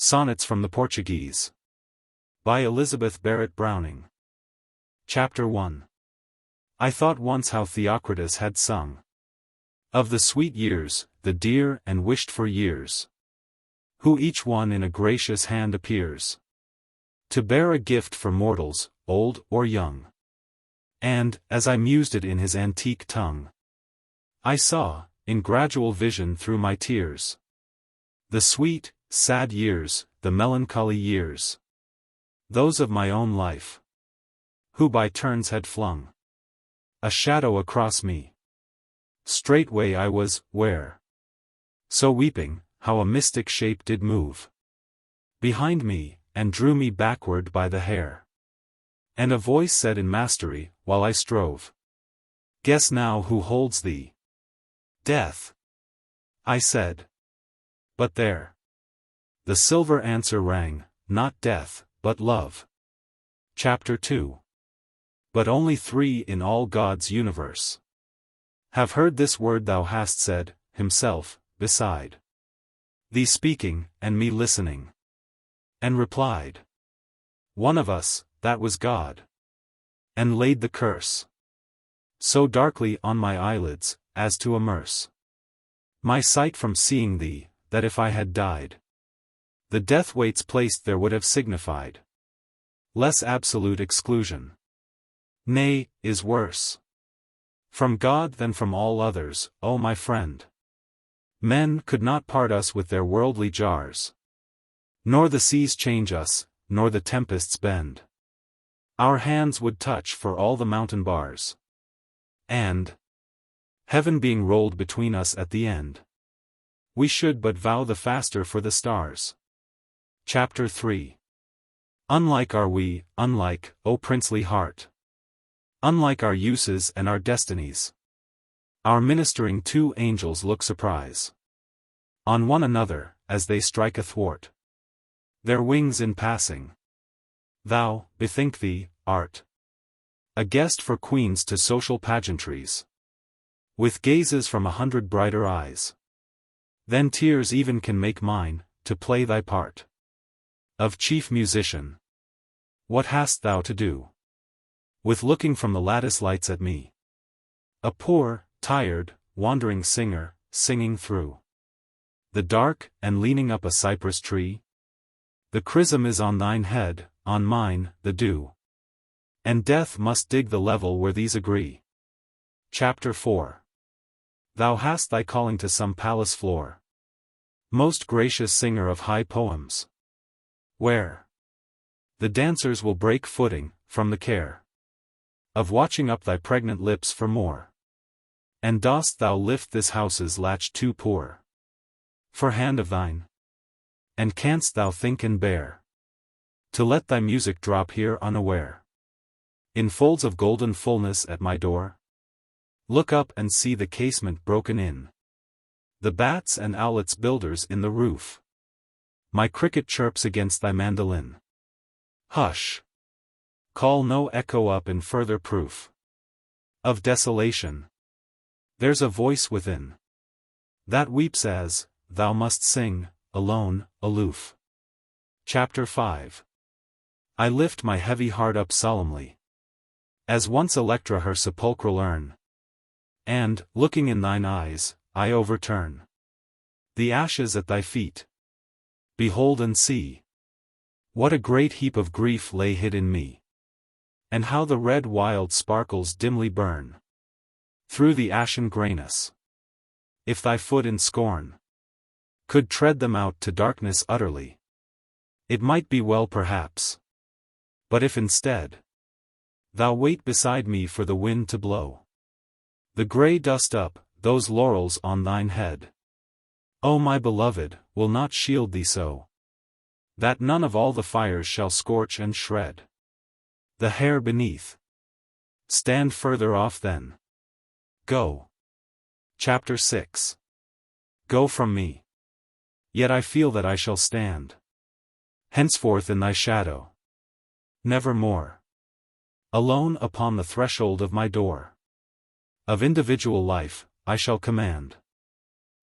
Sonnets from the Portuguese. By Elizabeth Barrett Browning. Chapter 1. I thought once how Theocritus had sung of the sweet years, the dear and wished-for years, who each one in a gracious hand appears, to bear a gift for mortals, old or young. And, as I mused it in his antique tongue, I saw, in gradual vision through my tears, the sweet, sad years, the melancholy years, those of my own life, who by turns had flung a shadow across me. Straightway I was, where, so weeping, how a mystic shape did move behind me, and drew me backward by the hair. And a voice said in mastery, while I strove, "Guess now who holds thee." "Death," I said. But there the silver answer rang, "Not death, but love." Chapter 2. But only 3 in all God's universe have heard this word thou hast said, himself, beside thee speaking, and me listening, and replied. One of us, that was God, and laid the curse so darkly on my eyelids, as to immerse my sight from seeing thee, that if I had died, the death weights placed there would have signified less absolute exclusion. Nay, is worse from God than from all others, O my friend. Men could not part us with their worldly jars, nor the seas change us, nor the tempests bend our hands would touch for all the mountain bars, and, heaven being rolled between us at the end, we should but vow the faster for the stars. Chapter 3. Unlike are we, unlike, O princely heart, unlike our uses and our destinies. Our ministering 2 angels look surprise on one another, as they strike athwart their wings in passing. Thou, bethink thee, art a guest for queens to social pageantries, with gazes from 100 brighter eyes than tears even can make mine, to play thy part of chief musician. What hast thou to do with looking from the lattice lights at me, a poor, tired, wandering singer, singing through the dark, and leaning up a cypress tree? The chrism is on thine head, on mine, the dew, and death must dig the level where these agree. Chapter 4. Thou hast thy calling to some palace floor, most gracious singer of high poems, where the dancers will break footing, from the care of watching up thy pregnant lips for more. And dost thou lift this house's latch too poor for hand of thine? And canst thou think and bear to let thy music drop here unaware, in folds of golden fullness at my door? Look up and see the casement broken in, the bats and owlets builders in the roof. My cricket chirps against thy mandolin. Hush! Call no echo up in further proof of desolation. There's a voice within that weeps as thou must sing, alone, aloof. Chapter 5. I lift my heavy heart up solemnly, as once Electra her sepulchral urn, and, looking in thine eyes, I overturn the ashes at thy feet. Behold and see what a great heap of grief lay hid in me, and how the red wild sparkles dimly burn through the ashen grayness. If thy foot in scorn could tread them out to darkness utterly, it might be well perhaps. But if instead thou wait beside me for the wind to blow the grey dust up, those laurels on thine head, O my beloved, will not shield thee so that none of all the fires shall scorch and shred the hair beneath. Stand further off then. Go. Chapter 6. Go from me. Yet I feel that I shall stand henceforth in thy shadow, never more alone upon the threshold of my door. Of individual life, I shall command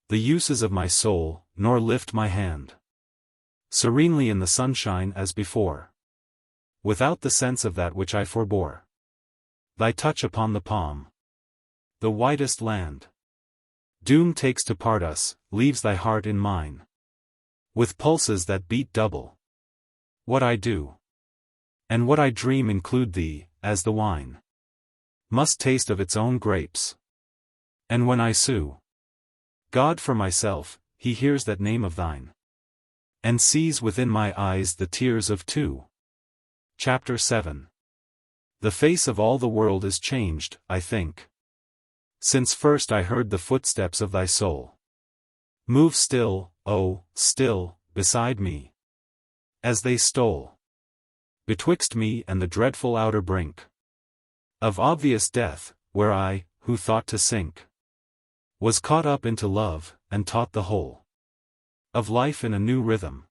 the uses of my soul, nor lift my hand serenely in the sunshine as before, without the sense of that which I forbore. Thy touch upon the palm, the whitest land. Doom takes to part us, leaves thy heart in mine, with pulses that beat double. What I do, and what I dream include thee, as the wine must taste of its own grapes. And when I sue God for myself, he hears that name of thine, and sees within my eyes the tears of two. Chapter 7. The face of all the world is changed, I think, since first I heard the footsteps of thy soul move still, oh, still, beside me, as they stole betwixt me and the dreadful outer brink of obvious death, where I, who thought to sink, was caught up into love, and taught the whole of life in a new rhythm,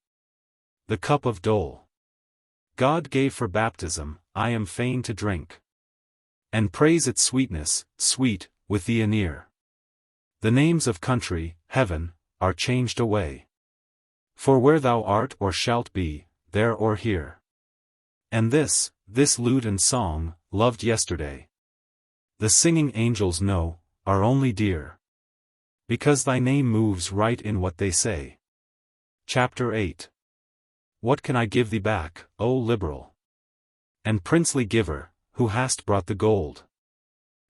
the cup of dole God gave for baptism, I am fain to drink, and praise its sweetness, sweet, with thee anear. The names of country, heaven, are changed away, for where thou art or shalt be, there or here. And this lute and song, loved yesterday, the singing angels know, are only dear, because thy name moves right in what they say. Chapter 8. What can I give thee back, O liberal and princely giver, who hast brought the gold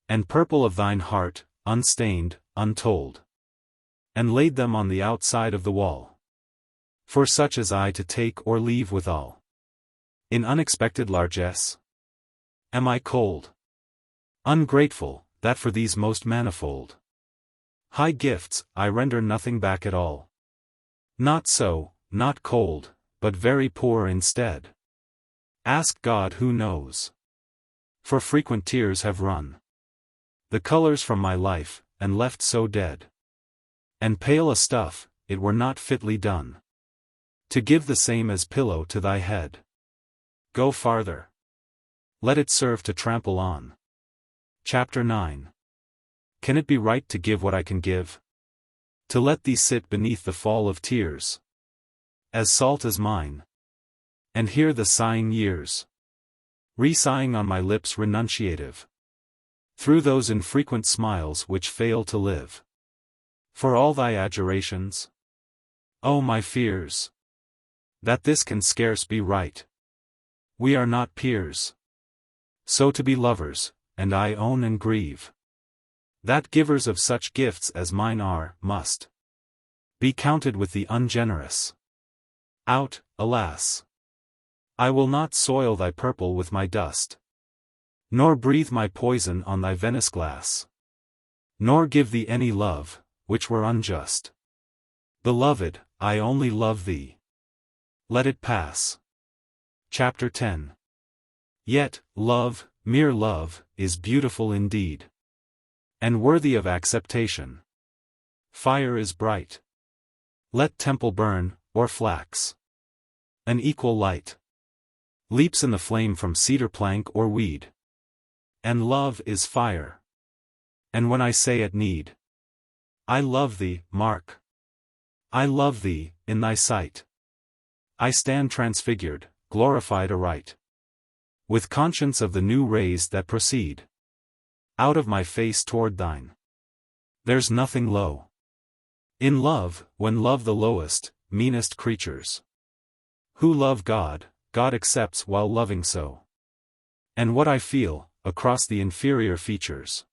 and purple of thine heart, unstained, untold, and laid them on the outside of the wall, for such as I to take or leave withal, in unexpected largesse? Am I cold, ungrateful, that for these most manifold high gifts, I render nothing back at all? Not so, not cold, but very poor instead. Ask God who knows. For frequent tears have run the colors from my life, and left so dead and pale a stuff, it were not fitly done to give the same as pillow to thy head. Go farther. Let it serve to trample on. Chapter 9. Can it be right to give what I can give? To let thee sit beneath the fall of tears, as salt as mine, and hear the sighing years re-sighing on my lips renunciative, through those infrequent smiles which fail to live, for all thy adjurations? Oh, my fears, that this can scarce be right. We are not peers, so to be lovers, and I own and grieve that givers of such gifts as mine are, must be counted with the ungenerous. Out, alas! I will not soil thy purple with my dust, nor breathe my poison on thy Venice glass, nor give thee any love, which were unjust. Beloved, I only love thee. Let it pass. Chapter 10. Yet, love, mere love, is beautiful indeed, and worthy of acceptation. Fire is bright. Let temple burn, or flax. An equal light leaps in the flame from cedar plank or weed. And love is fire. And when I say at need, I love thee, mark, I love thee, in thy sight, I stand transfigured, glorified aright, with conscience of the new rays that proceed out of my face toward thine. There's nothing low in love, when love the lowest, meanest creatures, who love God, God accepts while loving so. And what I feel, across the inferior features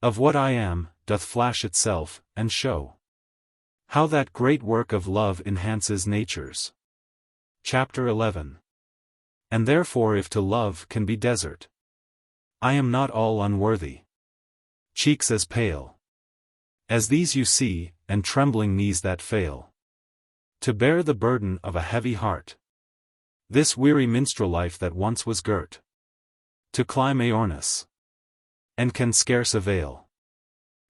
of what I am, doth flash itself, and show how that great work of love enhances natures. Chapter 11. And therefore if to love can be desert, I am not all unworthy. Cheeks as pale as these you see, and trembling knees that fail to bear the burden of a heavy heart, this weary minstrel life that once was girt to climb Aornus, and can scarce avail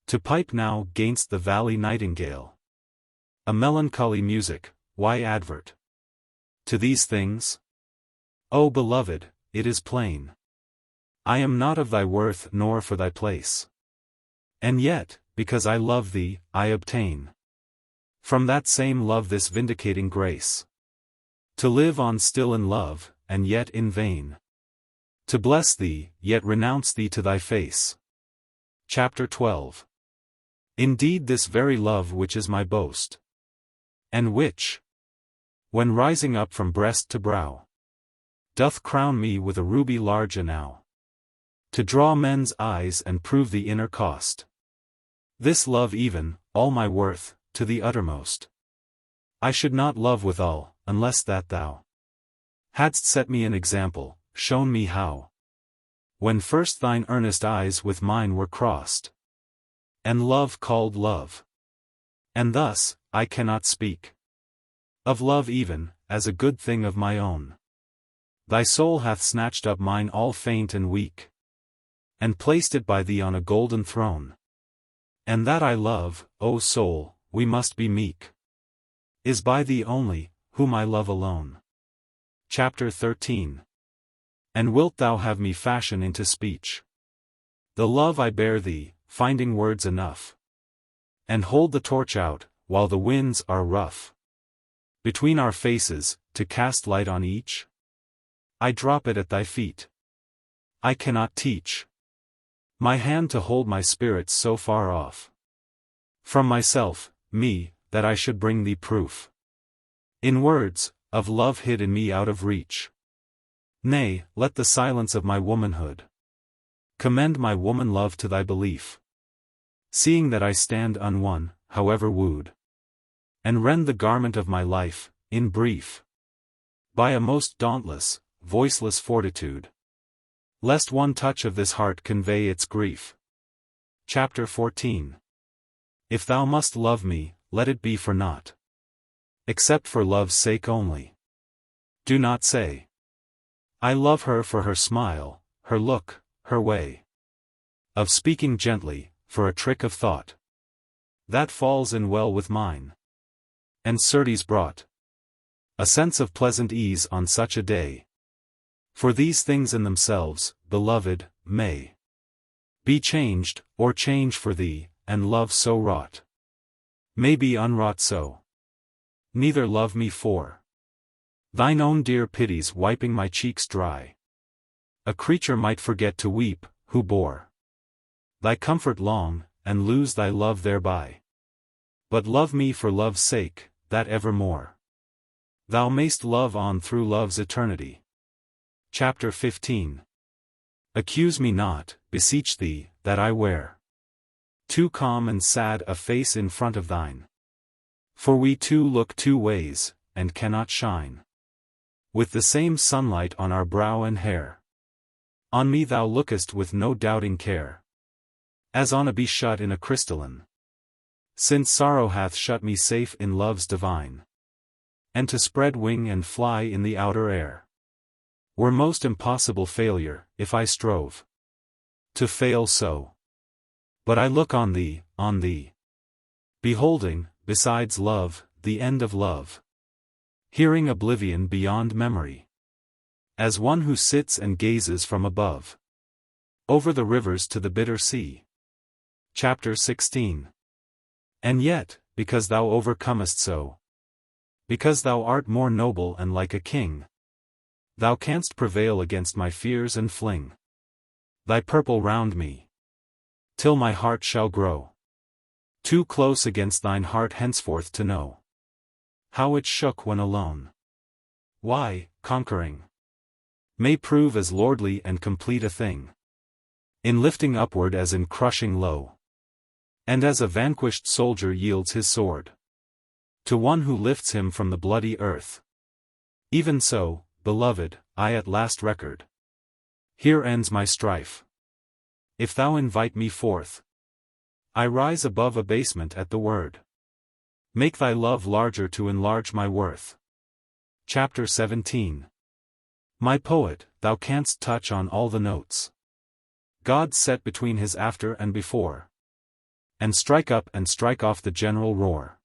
to pipe now gainst the valley nightingale. A melancholy music, why advert to these things? O beloved, it is plain, I am not of thy worth nor for thy place. And yet, because I love thee, I obtain from that same love this vindicating grace, To live on still in love, and yet in vain. To bless thee, yet renounce thee to thy face. Chapter 12. Indeed this very love which is my boast, and which, when rising up from breast to brow, doth crown me with a ruby large enow, to draw men's eyes and prove the inner cost. This love even, all my worth, to the uttermost. I should not love withal, unless that thou hadst set me an example, shown me how. When first thine earnest eyes with mine were crossed, and love called love. And thus, I cannot speak of love even, as a good thing of my own. Thy soul hath snatched up mine all faint and weak, and placed it by thee on a golden throne. And that I love, O soul, we must be meek, is by thee only, whom I love alone. Chapter 13. And wilt thou have me fashion into speech the love I bear thee, finding words enough, and hold the torch out, while the winds are rough, between our faces, to cast light on each? I drop it at thy feet. I cannot teach my hand to hold my spirits so far off from myself, me, that I should bring thee proof, in words, of love hid in me out of reach. Nay, let the silence of my womanhood commend my woman love to thy belief, seeing that I stand unwon, however wooed, and rend the garment of my life, in brief, by a most dauntless, voiceless fortitude, lest one touch of this heart convey its grief. Chapter 14. If thou must love me, let it be for naught, except for love's sake only. Do not say, I love her for her smile, her look, her way of speaking gently, for a trick of thought that falls in well with mine, and certes brought a sense of pleasant ease on such a day. For these things in themselves, beloved, may be changed, or change for thee, and love so wrought may be unwrought so. Neither love me for thine own dear pities wiping my cheeks dry. A creature might forget to weep, who bore thy comfort long, and lose thy love thereby. But love me for love's sake, that evermore thou mayst love on through love's eternity. Chapter 15. Accuse me not, beseech thee, that I wear too calm and sad a face in front of thine. For we two look two ways, and cannot shine with the same sunlight on our brow and hair. On me thou lookest with no doubting care, as on a bee shut in a crystalline. Since sorrow hath shut me safe in love's divine, and to spread wing and fly in the outer air were most impossible failure, if I strove to fail so. But I look on thee, beholding, besides love, the end of love, hearing oblivion beyond memory, as one who sits and gazes from above over the rivers to the bitter sea. Chapter 16. And yet, because thou overcomest so, because thou art more noble and like a king, thou canst prevail against my fears and fling thy purple round me, till my heart shall grow too close against thine heart henceforth to know how it shook when alone. Why, conquering may prove as lordly and complete a thing, in lifting upward as in crushing low, and as a vanquished soldier yields his sword to one who lifts him from the bloody earth. Even so, beloved, I at last record. Here ends my strife. If thou invite me forth, I rise above abasement at the word. Make thy love larger to enlarge my worth. Chapter 17. My poet, thou canst touch on all the notes God set between his after and before, and strike up and strike off the general roar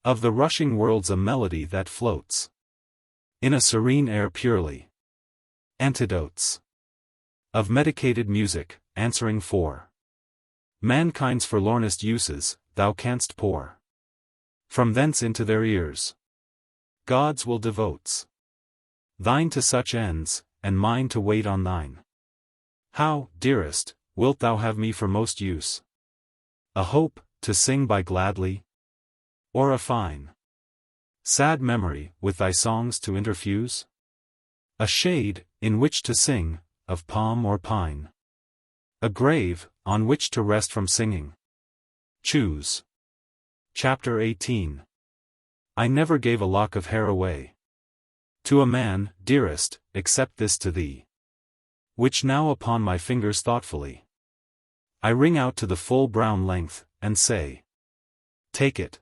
of the rushing world's a melody that floats in a serene air purely. Antidotes of medicated music, answering for mankind's forlornest uses, thou canst pour from thence into their ears. God's will devotes thine to such ends, and mine to wait on thine. How, dearest, wilt thou have me for most use? A hope, to sing by gladly? Or a fine, sad memory, with thy songs to interfuse? A shade, in which to sing, of palm or pine? A grave, on which to rest from singing? Choose. Chapter 18. I never gave a lock of hair away to a man, dearest, except this to thee, which now upon my fingers thoughtfully I wring out to the full brown length, and say, take it.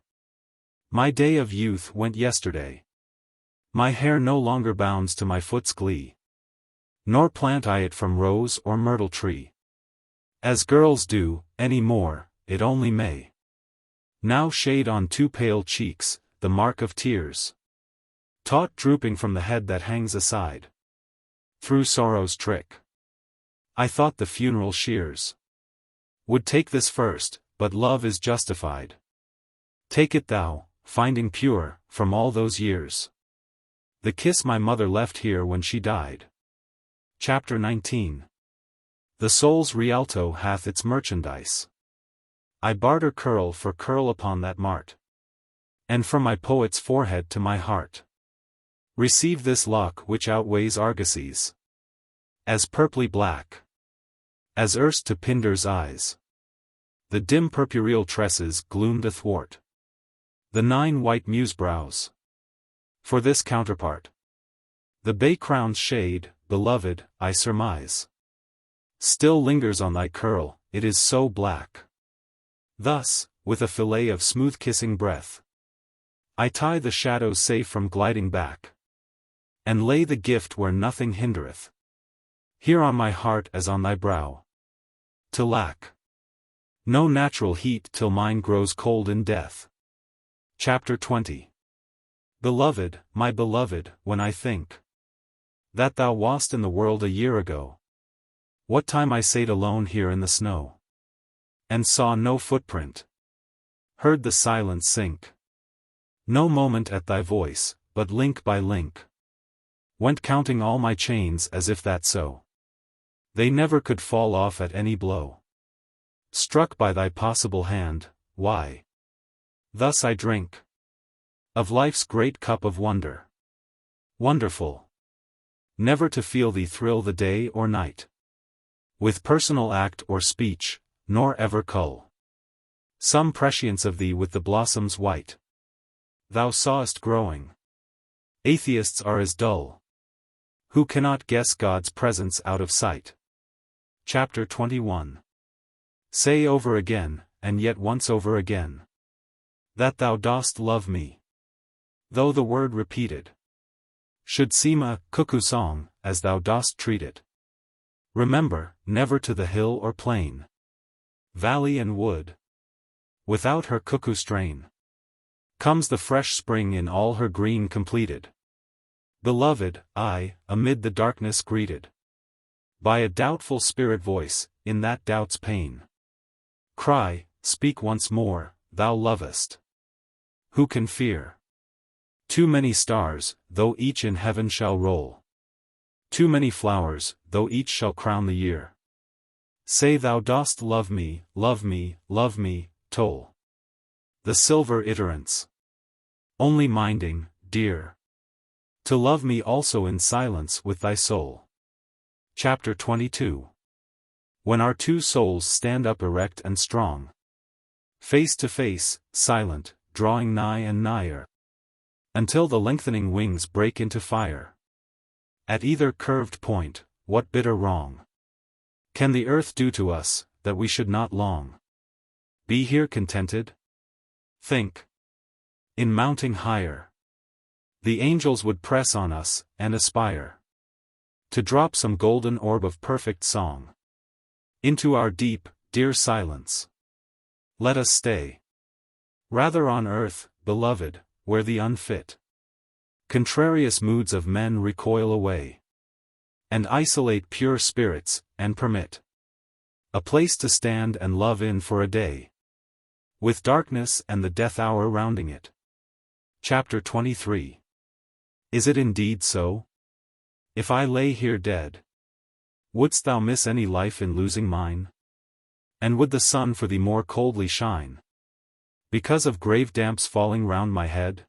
My day of youth went yesterday. My hair no longer bounds to my foot's glee, nor plant I it from rose or myrtle tree, as girls do, any more, it only may now shade on two pale cheeks, the mark of tears, taught drooping from the head that hangs aside, through sorrow's trick. I thought the funeral shears would take this first, but love is justified. Take it thou, finding pure, from all those years, the kiss my mother left here when she died. Chapter 19. The soul's Rialto hath its merchandise. I barter curl for curl upon that mart, and from my poet's forehead to my heart receive this lock which outweighs argosies, as purply black as erst to Pindar's eyes. The dim purpureal tresses gloomed athwart the 9 white muse brows. For this counterpart, the bay-crown's shade, beloved, I surmise, still lingers on thy curl, it is so black. Thus, with a fillet of smooth kissing breath, I tie the shadows safe from gliding back, and lay the gift where nothing hindereth, here on my heart as on thy brow, to lack no natural heat till mine grows cold in death. Chapter 20. Beloved, my beloved, when I think that thou wast in the world a year ago, what time I sate alone here in the snow, and saw no footprint, heard the silence sink, no moment at thy voice, but link by link, went counting all my chains as if that so they never could fall off at any blow, struck by thy possible hand, why? Thus I drink of life's great cup of wonder. Wonderful never to feel thee thrill the day or night, with personal act or speech, nor ever cull some prescience of thee with the blossoms white thou sawest growing. Atheists are as dull, who cannot guess God's presence out of sight. Chapter 21. Say over again, and yet once over again, that thou dost love me, though the word repeated should seem a cuckoo song, as thou dost treat it. Remember, never to the hill or plain, valley and wood, without her cuckoo strain, comes the fresh spring in all her green completed. Beloved, I, amid the darkness greeted by a doubtful spirit voice, in that doubt's pain, cry, speak once more, thou lovest. Who can fear too many stars, though each in heaven shall roll? Too many flowers, though each shall crown the year? Say thou dost love me, love me, love me, toll the silver iterants, only minding, dear, to love me also in silence with thy soul. Chapter 22. When our two souls stand up erect and strong, face to face, silent, drawing nigh and nigher, until the lengthening wings break into fire. At either curved point, what bitter wrong can the earth do to us, that we should not long be here contented? Think. In mounting higher, the angels would press on us, and aspire to drop some golden orb of perfect song into our deep, dear silence. Let us stay rather on earth, beloved, where the unfit, contrarious moods of men recoil away, and isolate pure spirits, and permit a place to stand and love in for a day, with darkness and the death hour rounding it. Chapter 23. Is it indeed so? If I lay here dead, wouldst thou miss any life in losing mine? And would the sun for thee more coldly shine, because of grave damps falling round my head?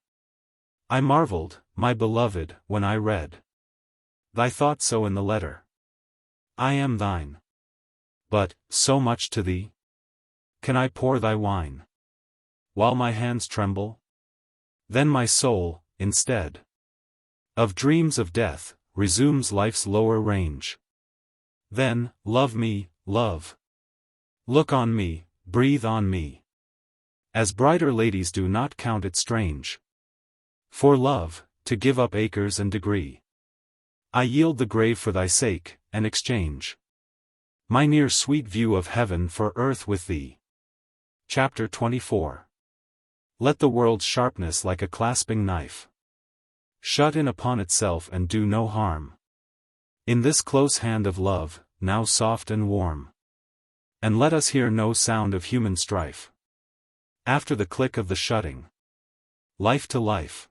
I marveled, my beloved, when I read thy thought so in the letter. I am thine. But, so much to thee? Can I pour thy wine, while my hands tremble? Then my soul, instead of dreams of death, resumes life's lower range. Then, love me, love. Look on me, breathe on me. As brighter ladies do not count it strange, for love, to give up acres and degree. I yield the grave for thy sake, and exchange my near sweet view of heaven for earth with thee. Chapter 24. Let the world's sharpness like a clasping knife shut in upon itself and do no harm. In this close hand of love, now soft and warm. And let us hear no sound of human strife. After the click of the shutting, life to life,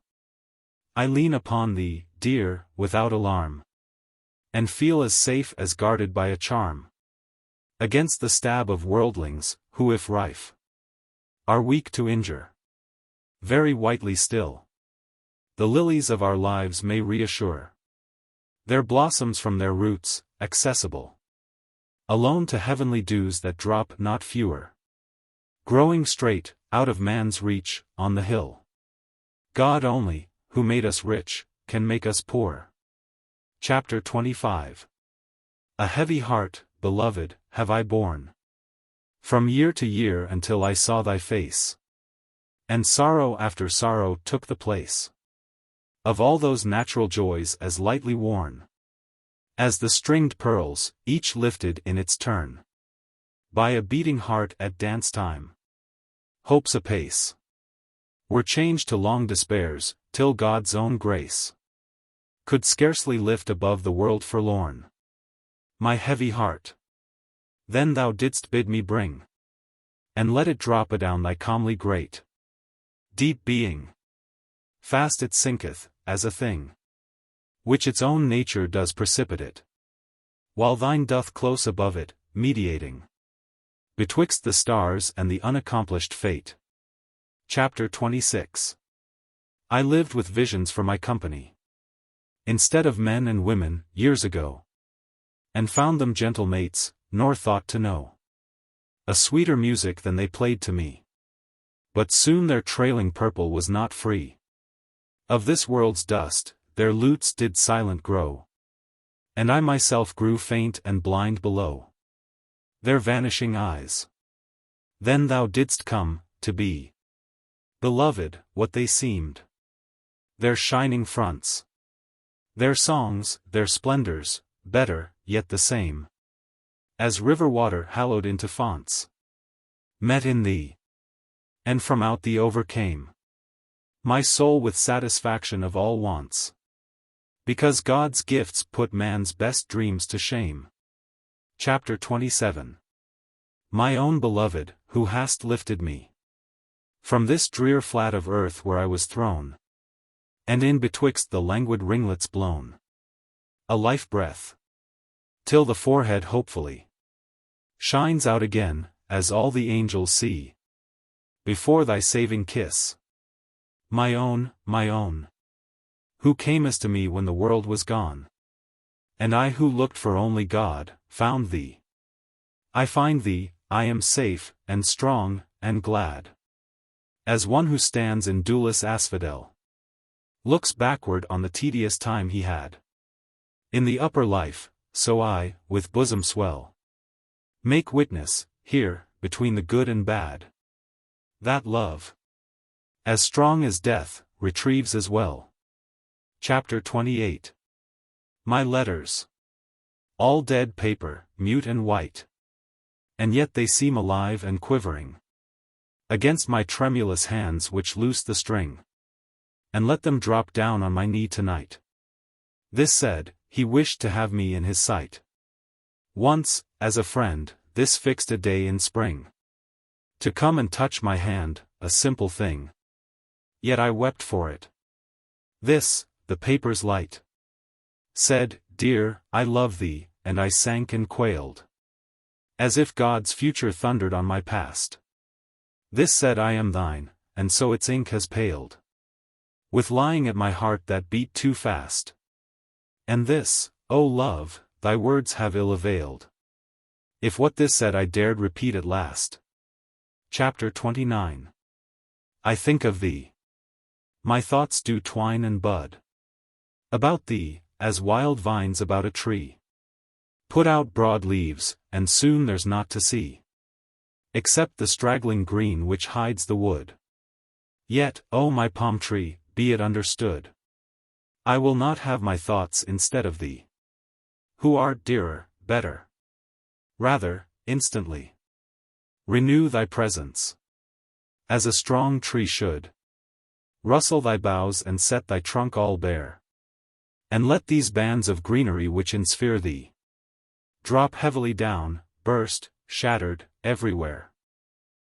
I lean upon thee, dear, without alarm, and feel as safe as guarded by a charm, against the stab of worldlings, who if rife, are weak to injure. Very whitely still, the lilies of our lives may reassure their blossoms from their roots, accessible alone to heavenly dews that drop not fewer, growing straight, out of man's reach, on the hill. God only, who made us rich, can make us poor. Chapter 25. A heavy heart, beloved, have I borne from year to year until I saw thy face, and sorrow after sorrow took the place of all those natural joys as lightly worn as the stringed pearls, each lifted in its turn by a beating heart at dance time. Hopes apace were changed to long despairs, till God's own grace could scarcely lift above the world forlorn my heavy heart. Then thou didst bid me bring, and let it drop adown thy calmly great deep being. Fast it sinketh, as a thing which its own nature does precipitate, while thine doth close above it, mediating betwixt the stars and the unaccomplished fate. Chapter 26. I lived with visions for my company, instead of men and women, years ago, and found them gentle mates, nor thought to know a sweeter music than they played to me. But soon their trailing purple was not free of this world's dust, their lutes did silent grow, and I myself grew faint and blind below their vanishing eyes. Then thou didst come, to be, beloved, what they seemed, their shining fronts, their songs, their splendors, better, yet the same, as river water hallowed into fonts, met in thee, and from out thee overcame my soul with satisfaction of all wants, because God's gifts put man's best dreams to shame. Chapter 27. My own beloved, who hast lifted me from this drear flat of earth where I was thrown, and in betwixt the languid ringlets blown a life breath, till the forehead hopefully shines out again, as all the angels see before thy saving kiss. My own, who camest to me when the world was gone, and I who looked for only God, found thee. I find thee, I am safe, and strong, and glad, as one who stands in dewless asphodel, looks backward on the tedious time he had in the upper life. So I, with bosom swell, make witness, here, between the good and bad, that love, as strong as death, retrieves as well. Chapter 28. My letters, all dead paper, mute and white, and yet they seem alive and quivering against my tremulous hands which loose the string, and let them drop down on my knee tonight. This said, he wished to have me in his sight once, as a friend, this fixed a day in spring, to come and touch my hand, a simple thing, yet I wept for it. This, the paper's light. Said, dear, I love thee, and I sank and quailed. As if God's future thundered on my past. This said I am thine, and so its ink has paled. With lying at my heart that beat too fast. And this, O love, thy words have ill availed. If what this said I dared repeat at last. Chapter 29. I think of thee. My thoughts do twine and bud about thee, as wild vines about a tree. Put out broad leaves, and soon there's naught to see, except the straggling green which hides the wood. Yet, O my palm tree, be it understood, I will not have my thoughts instead of thee, who art dearer, better. Rather, instantly renew thy presence, as a strong tree should. Rustle thy boughs and set thy trunk all bare, and let these bands of greenery which ensphere thee drop heavily down, burst, shattered, everywhere.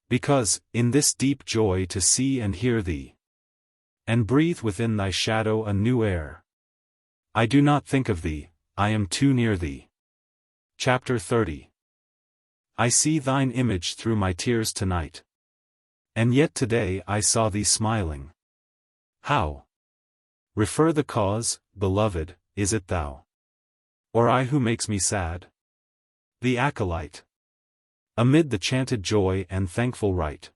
Because, in this deep joy to see and hear thee, and breathe within thy shadow a new air, I do not think of thee, I am too near thee. Chapter 30. I see thine image through my tears tonight, and yet today I saw thee smiling. How? Refer the cause, beloved, is it thou? Or I who makes me sad? The acolyte, amid the chanted joy and thankful rite,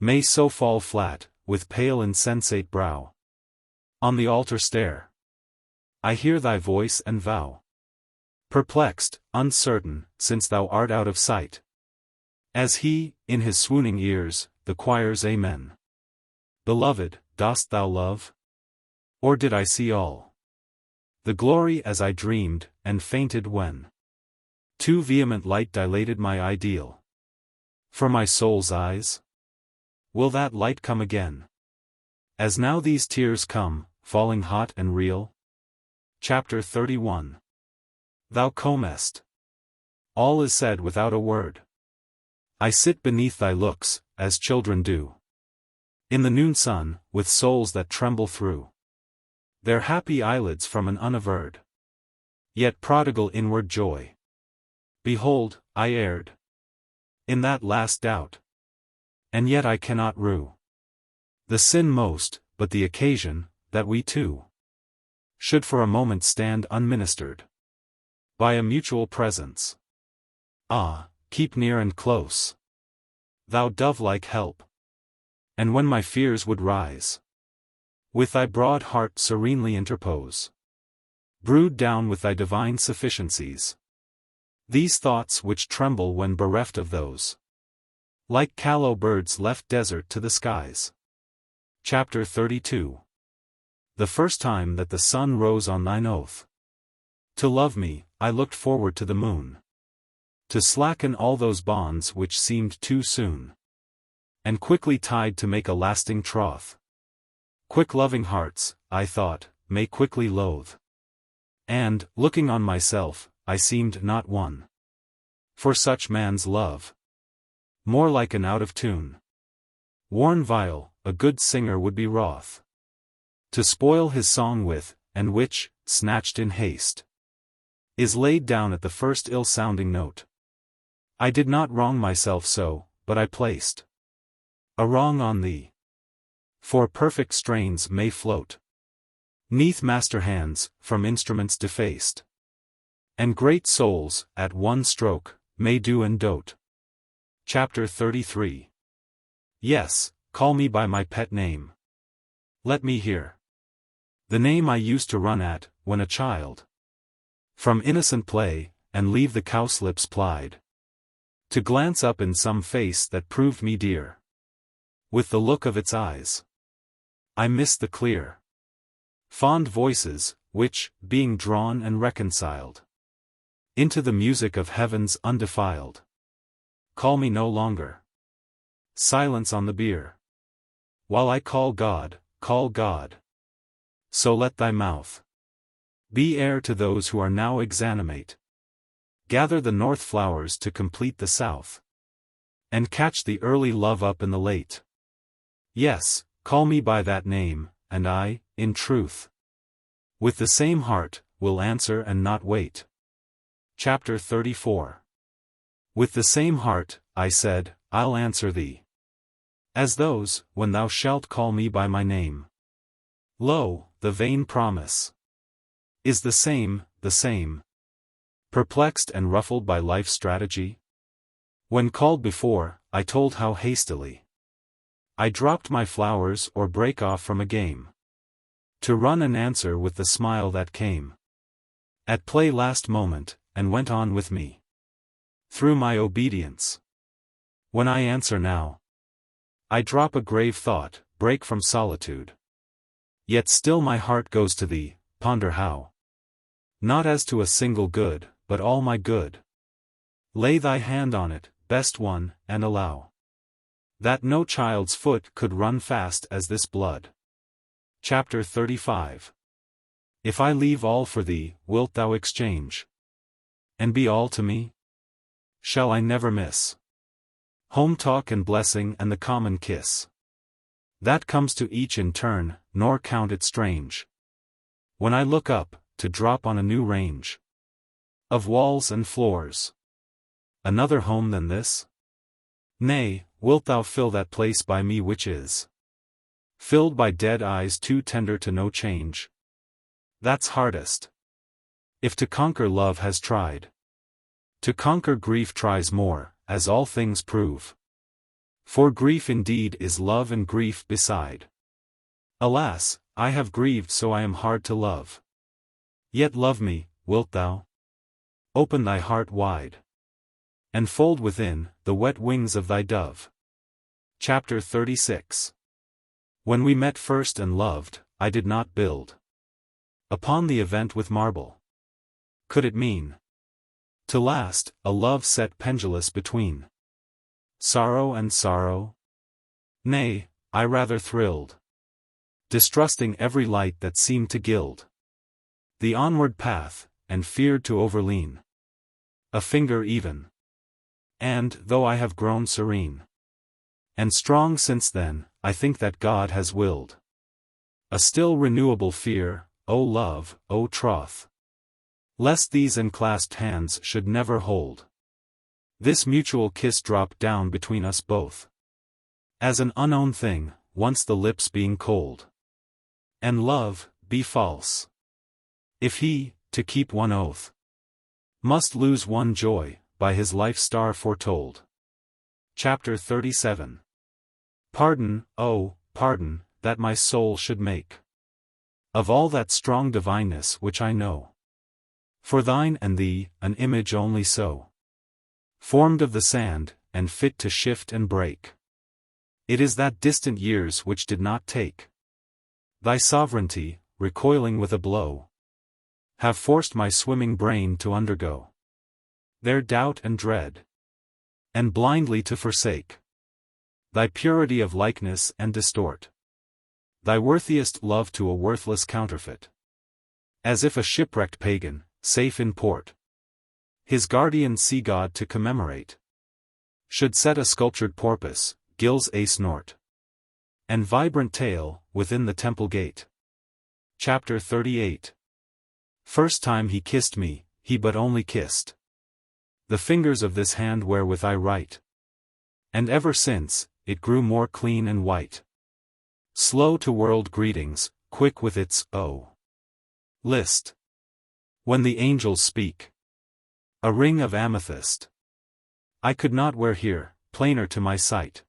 may so fall flat, with pale insensate brow, on the altar stare. I hear thy voice and vow, perplexed, uncertain, since thou art out of sight. As he, in his swooning ears, the choir's amen. Beloved, dost thou love? Or did I see all the glory as I dreamed, and fainted when too vehement light dilated my ideal for my soul's eyes? Will that light come again, as now these tears come, falling hot and real? Chapter 31. Thou comest. All is said without a word. I sit beneath thy looks, as children do, in the noon sun, with souls that tremble through their happy eyelids from an unaverred, yet prodigal inward joy. Behold, I erred in that last doubt, and yet I cannot rue the sin most, but the occasion, that we two should for a moment stand unministered by a mutual presence. Ah, keep near and close, thou dove-like help, and when my fears would rise, with thy broad heart serenely interpose. Brood down with thy divine sufficiencies these thoughts which tremble when bereft of those, like callow birds left desert to the skies. Chapter 32. The first time that the sun rose on thine oath to love me, I looked forward to the moon, to slacken all those bonds which seemed too soon, and quickly tied to make a lasting troth. Quick loving hearts, I thought, may quickly loathe. And, looking on myself, I seemed not one for such man's love. More like an out of tune, worn viol, a good singer would be wroth to spoil his song with, and which, snatched in haste, is laid down at the first ill-sounding note. I did not wrong myself so, but I placed a wrong on thee. For perfect strains may float 'neath master hands, from instruments defaced, and great souls, at one stroke, may do and dote. Chapter 33. Yes, call me by my pet name. Let me hear the name I used to run at, when a child, from innocent play, and leave the cowslips plied, to glance up in some face that proved me dear. With the look of its eyes, I miss the clear, fond voices, which, being drawn and reconciled into the music of heavens undefiled, call me no longer. Silence on the bier, while I call God, call God. So let thy mouth be air to those who are now exanimate. Gather the north flowers to complete the south, and catch the early love up in the late. Yes, call me by that name, and I, in truth, With the same heart, will answer and not wait. Chapter 34. With the same heart, I said, I'll answer thee. As those, when thou shalt call me by my name. Lo, the vain promise is the same, the same. Perplexed and ruffled by life's strategy? When called before, I told how hastily I dropped my flowers or break off from a game, to run and answer with the smile that came at play last moment, and went on with me through my obedience. When I answer now, I drop a grave thought, break from solitude. Yet still my heart goes to thee, ponder how. Not as to a single good, but all my good. Lay thy hand on it, best one, and allow that no child's foot could run fast as this blood. Chapter 35. If I leave all for thee, wilt thou exchange and be all to me? Shall I never miss home talk and blessing and the common kiss that comes to each in turn, nor count it strange when I look up, to drop on a new range of walls and floors? Another home than this? Nay, wilt thou fill that place by me which is filled by dead eyes too tender to know change? That's hardest. If to conquer love has tried, to conquer grief tries more, as all things prove. For grief indeed is love and grief beside. Alas, I have grieved so I am hard to love. Yet love me, wilt thou? Open thy heart wide, and fold within the wet wings of thy dove. Chapter 36. When we met first and loved, I did not build upon the event with marble. Could it mean to last, a love set pendulous between sorrow and sorrow? Nay, I rather thrilled, distrusting every light that seemed to gild the onward path, and feared to overlean a finger even. And, though I have grown serene and strong since then, I think that God has willed a still renewable fear, O love, O troth, lest these enclasped hands should never hold this mutual kiss drop down between us both, as an unknown thing, once the lips being cold, and love, be false. If he, to keep one oath, must lose one joy, by his life star foretold. Chapter 37. Pardon, oh, pardon, that my soul should make of all that strong divineness which I know. For thine and thee, an image only so formed of the sand, and fit to shift and break. It is that distant years which did not take thy sovereignty, recoiling with a blow, have forced my swimming brain to undergo their doubt and dread, and blindly to forsake thy purity of likeness and distort thy worthiest love to a worthless counterfeit. As if a shipwrecked pagan, safe in port, his guardian sea god to commemorate, should set a sculptured porpoise, gills a snort, and vibrant tail, within the temple gate. Chapter 38. First time he kissed me, he but only kissed the fingers of this hand wherewith I write, and ever since, it grew more clean and white. Slow to world greetings, quick with its, oh, list. When the angels speak, a ring of amethyst I could not wear here, plainer to my sight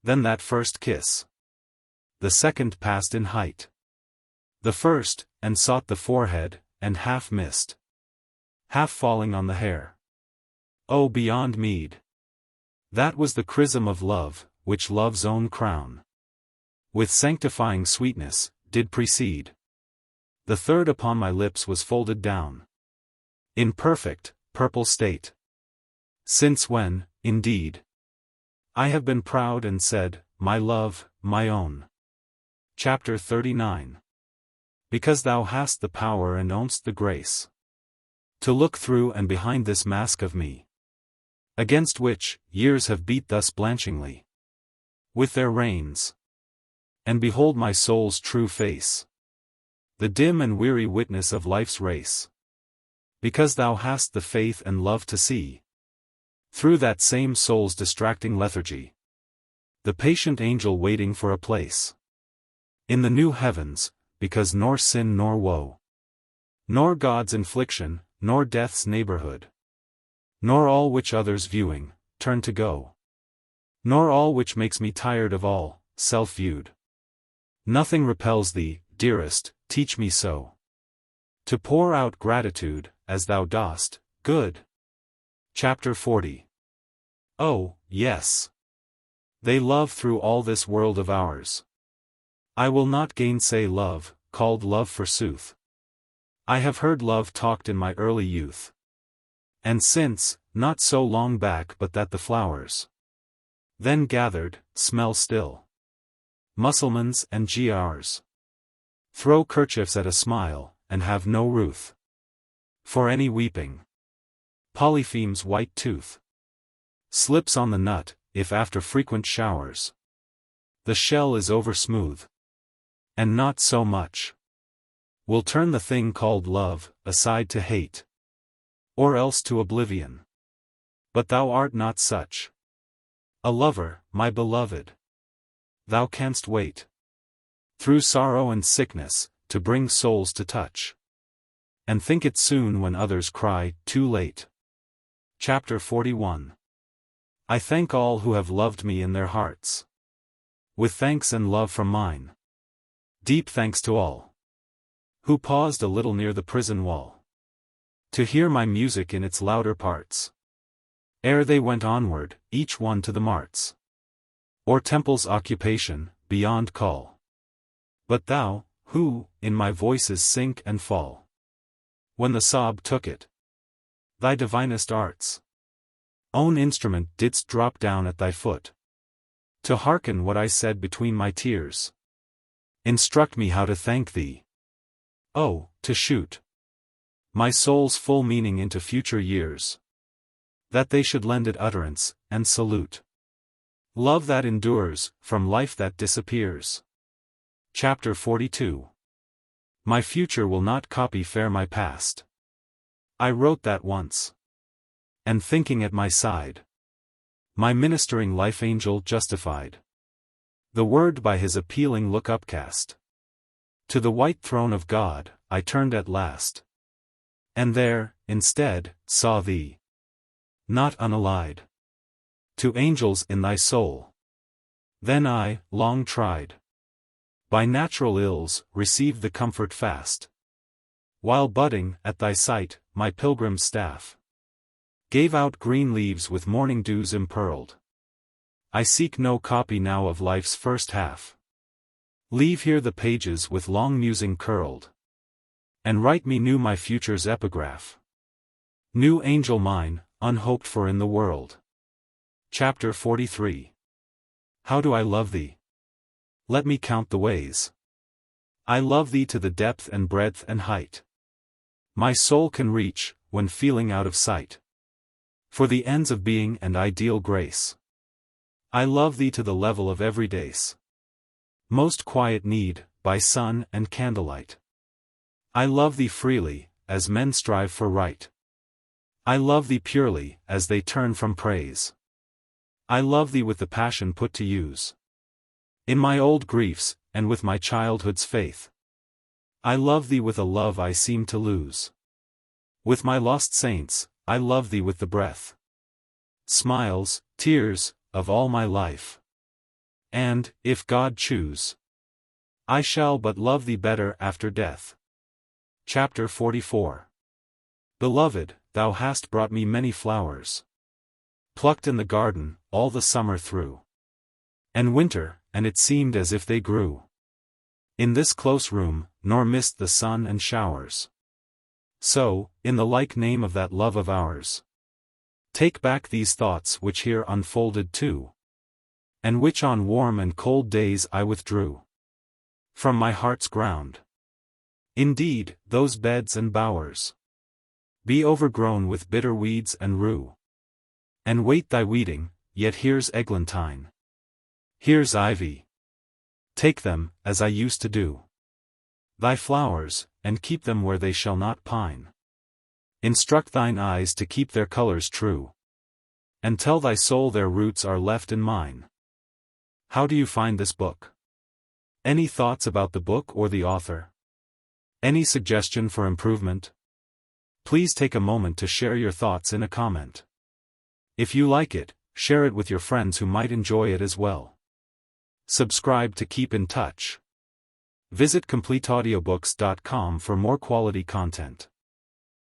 than that first kiss. The second passed in height the first, and sought the forehead, and half missed, half falling on the hair. Oh, beyond meed! That was the chrism of love, which love's own crown, with sanctifying sweetness, did precede. The third upon my lips was folded down in perfect, purple state. Since when, indeed, I have been proud and said, my love, my own. Chapter 39. Because thou hast the power and own'st the grace to look through and behind this mask of me, against which, years have beat thus blanchingly with their reins, and behold my soul's true face. the dim and weary witness of life's race. Because thou hast the faith and love to see, through that same soul's distracting lethargy, the patient angel waiting for a place in the new heavens, because nor sin nor woe, nor God's infliction, nor death's neighborhood, nor all which others viewing, turn to go, nor all which makes me tired of all, self-viewed. Nothing repels thee, dearest, teach me so to pour out gratitude, as thou dost, good. Chapter 40. Oh, yes. They love through all this world of ours. I will not gainsay love, called love forsooth. I have heard love talked in my early youth. And since, not so long back but that the flowers then gathered, smell still. Mussulmans and GRs throw kerchiefs at a smile, and have no ruth for any weeping. Polypheme's white tooth slips on the nut, if after frequent showers the shell is over smooth, and not so much will turn the thing called love, aside to hate, or else to oblivion. But thou art not such a lover, my beloved. Thou canst wait through sorrow and sickness, to bring souls to touch, and think it soon when others cry, too late. Chapter 41. I thank all who have loved me in their hearts, with thanks and love from mine. Deep thanks to all who paused a little near the prison wall, to hear my music in its louder parts, ere they went onward, each one to the marts, or temple's occupation, beyond call. But thou, who, in my voices sink and fall, when the sob took it, thy divinest arts' own instrument didst drop down at thy foot, to hearken what I said between my tears. Instruct me how to thank thee. Oh, to shoot my soul's full meaning into future years, that they should lend it utterance, and salute love that endures, from life that disappears. Chapter 42. My future will not copy fair my past. I wrote that once, and thinking at my side, my ministering life angel justified the word by his appealing look upcast. To the white throne of God, I turned at last, and there, instead, saw thee, not unallied to angels in thy soul. Then I, long tried by natural ills, received the comfort fast, while budding, at thy sight, my pilgrim's staff gave out green leaves with morning dews impearled. I seek no copy now of life's first half. Leave here the pages with long musing curled, and write me new my future's epigraph. New angel mine, unhoped for in the world. Chapter 43. How do I love thee? Let me count the ways. I love thee to the depth and breadth and height my soul can reach, when feeling out of sight, for the ends of being and ideal grace. I love thee to the level of everyday's most quiet need, by sun and candlelight. I love thee freely, as men strive for right. I love thee purely, as they turn from praise. I love thee with the passion put to use in my old griefs, and with my childhood's faith. I love thee with a love I seem to lose. With my lost saints, I love thee with the breath, smiles, tears, of all my life. And, if God choose, I shall but love thee better after death. Chapter 44. Beloved, thou hast brought me many flowers, plucked in the garden, all the summer through, and winter, and it seemed as if they grew in this close room, nor missed the sun and showers. So, in the like name of that love of ours, take back these thoughts which here unfolded too, and which on warm and cold days I withdrew from my heart's ground. Indeed, those beds and bowers be overgrown with bitter weeds and rue, and wait thy weeding, yet here's eglantine, here's ivy. Take them, as I used to do. thy flowers, and keep them where they shall not pine. Instruct thine eyes to keep their colors true. And tell thy soul their roots are left in mine. How do you find this book? Any thoughts about the book or the author? Any suggestion for improvement? Please take a moment to share your thoughts in a comment. If you like it, share it with your friends who might enjoy it as well. Subscribe to keep in touch. Visit CompleteAudiobooks.com for more quality content.